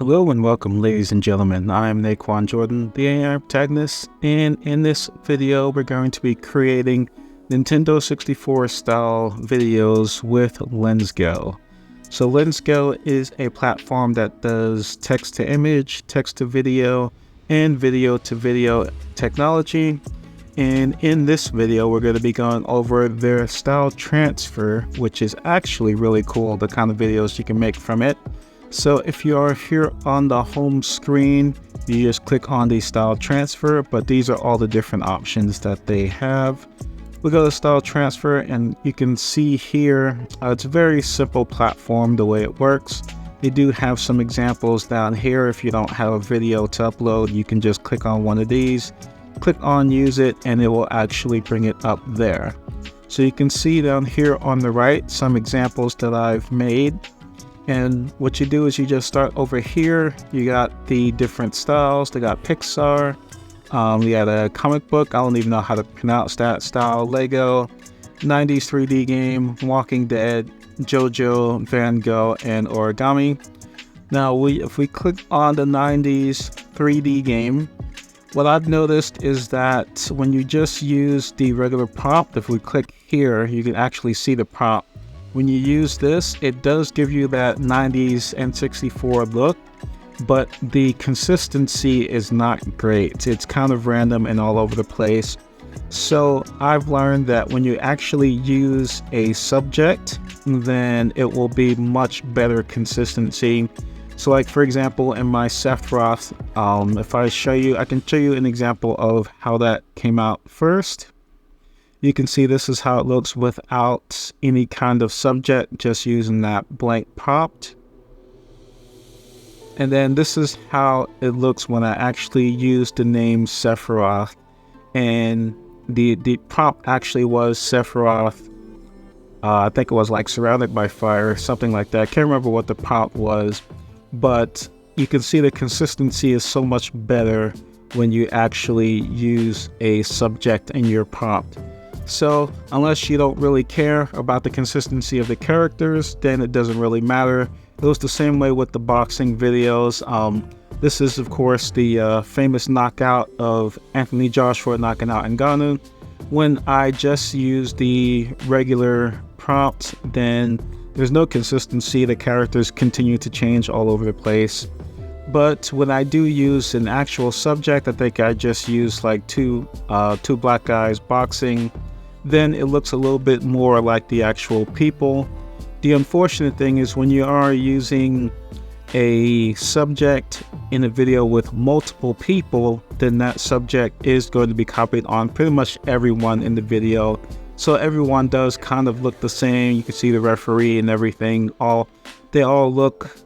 Hello and welcome, ladies and gentlemen. I'm Naquan Jordan, the AI protagonist, and in this video we're going to be creating Nintendo 64 style videos with LensGo. So LensGo is a platform that does text to image, text to video, and video to video technology. And in this video we're going to be going over their style transfer, which is actually really cool, the kind of videos you can make from it. So if you are here on the home screen, you just click on the style transfer, but these are all the different options that they have. We go to style transfer and you can see here, it's a very simple platform the way it works. They do have some examples down here. If you don't have a video to upload, you can just click on one of these, click on use it, and it will actually bring it up there. So you can see down here on the right, some examples that I've made. And what you do is you just start over here. You got the different styles. They got Pixar. We got a comic book. I don't even know how to pronounce that style. Lego, 90s 3D game, Walking Dead, JoJo, Van Gogh, and origami. Now, if we click on the 90s 3D game, what I've noticed is that when you just use the regular prompt, if we click here, you can actually see the prompt. When you use this, it does give you that 90s N64 look, but the consistency is not great. It's kind of random and all over the place. So I've learned that when you actually use a subject, then it will be much better consistency. So like, for example, in my Sephiroth, if I can show you an example of how that came out first. You can see this is how it looks without any kind of subject, just using that blank prompt. And then this is how it looks when I actually use the name Sephiroth. And the prompt actually was Sephiroth, I think it was like surrounded by fire, something like that. I can't remember what the prompt was, but you can see the consistency is so much better when you actually use a subject in your prompt. So unless you don't really care about the consistency of the characters, then it doesn't really matter. It was the same way with the boxing videos. This is, of course, the famous knockout of Anthony Joshua knocking out Ngannou. When I just use the regular prompt, then there's no consistency. The characters continue to change all over the place. But when I do use an actual subject, I think I just use like two black guys boxing, then it looks a little bit more like the actual people. The unfortunate thing is when you are using a subject in a video with multiple people, then that subject is going to be copied on pretty much everyone in the video. So everyone does kind of look the same. You can see the referee and everything. They all look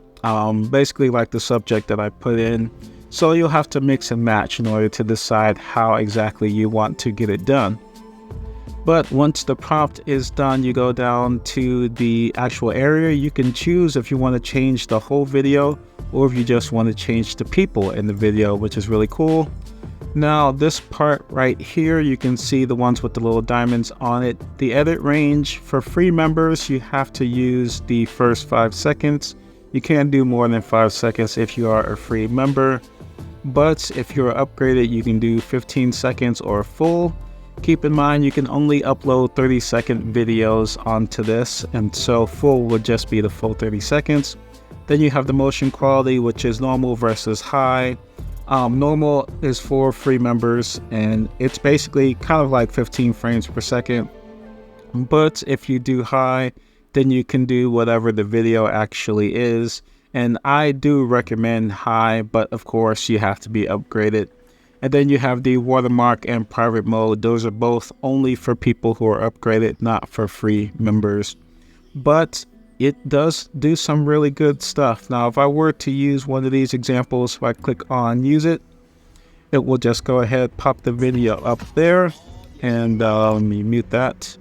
basically like the subject that I put in. So you'll have to mix and match in order to decide how exactly you want to get it done. But once the prompt is done, you go down to the actual area. You can choose if you want to change the whole video or if you just want to change the people in the video, which is really cool. Now this part right here, you can see the ones with the little diamonds on it. The edit range for free members, you have to use the first 5 seconds. You can't do more than 5 seconds if you are a free member. But if you're upgraded, you can do 15 seconds or full. Keep in mind, you can only upload 30-second videos onto this, and so full would just be the full 30 seconds. Then you have the motion quality, which is normal versus high. Normal is for free members, and it's basically kind of like 15 frames per second. But if you do high, then you can do whatever the video actually is. And I do recommend high, but of course you have to be upgraded. And then you have the watermark and private mode. Those are both only for people who are upgraded, not for free members. But it does do some really good stuff. Now, if I were to use one of these examples, if I click on use it, it will just go ahead, pop the video up there. And let me mute that.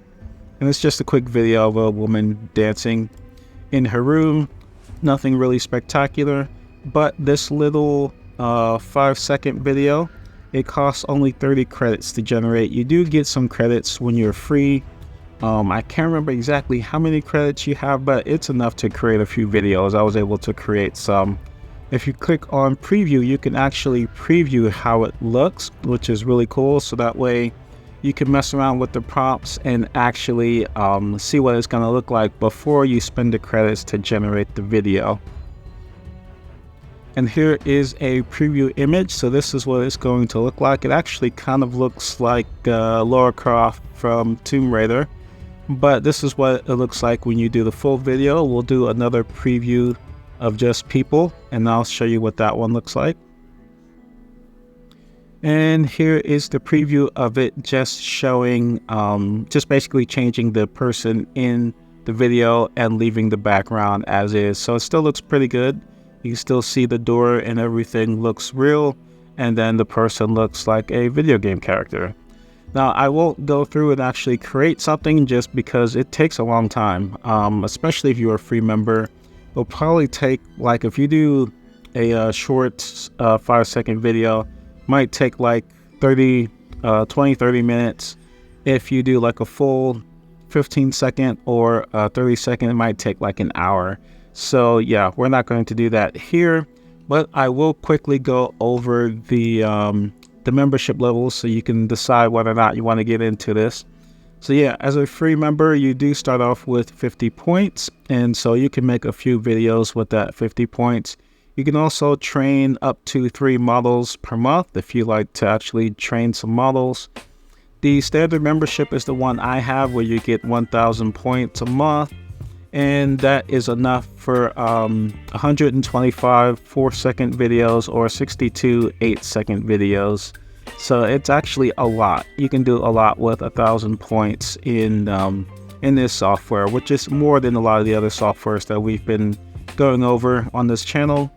And it's just a quick video of a woman dancing in her room. Nothing really spectacular. But this little 5-second video, it costs only 30 credits to generate. You do get some credits when you're free. I can't remember exactly how many credits you have, but it's enough to create a few videos. I was able to create some. If you click on preview, you can actually preview how it looks, which is really cool. So that way you can mess around with the prompts and actually see what it's going to look like before you spend the credits to generate the video. And here is a preview image. So this is what it's going to look like. It actually kind of looks like Lara Croft from Tomb Raider, but this is what it looks like when you do the full video. We'll do another preview of just people, and I'll show you what that one looks like. And here is the preview of it, just showing, just basically changing the person in the video and leaving the background as is. So it still looks pretty good. You can still see the door and everything looks real, and then the person looks like a video game character. Now, I won't go through and actually create something just because it takes a long time, especially if you're a free member. It'll probably take, like, if you do a short 5-second video, might take like 30 minutes. If you do like a full 15-second or 30-second, it might take like an hour. So yeah, we're not going to do that here, but I will quickly go over the membership levels so you can decide whether or not you want to get into this. So yeah, as a free member, you do start off with 50 points, and so you can make a few videos with that 50 points. You can also train up to 3 models per month if you like to actually train some models. The standard membership is the one I have, where you get 1,000 points a month, and that is enough for 125 4-second videos or 62 8-second videos. So it's actually a lot. You can do a lot with 1,000 points in this software, which is more than a lot of the other softwares that we've been going over on this channel.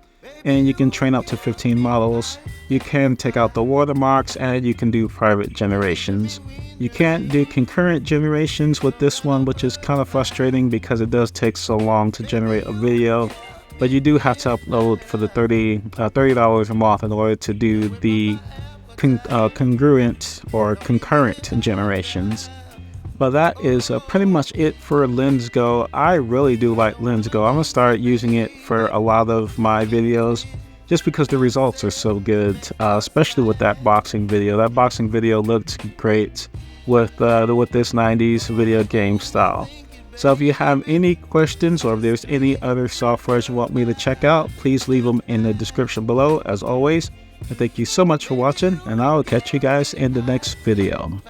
And you can train up to 15 models. You can take out the watermarks, and you can do private generations. You can't do concurrent generations with this one, which is kind of frustrating because it does take so long to generate a video. But you do have to upload for the $30 a month in order to do the congruent or concurrent generations. But that is pretty much it for LensGo. I really do like LensGo. I'm going to start using it for a lot of my videos just because the results are so good, especially with that boxing video. That boxing video looked great with this 90s video game style. So if you have any questions, or if there's any other softwares you want me to check out, please leave them in the description below, as always. And thank you so much for watching, and I will catch you guys in the next video.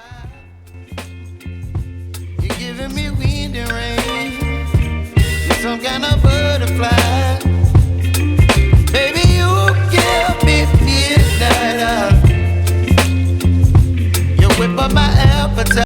You're giving me wind and rain. You're some kind of butterfly. Baby, you give me midnight. You whip up my appetite.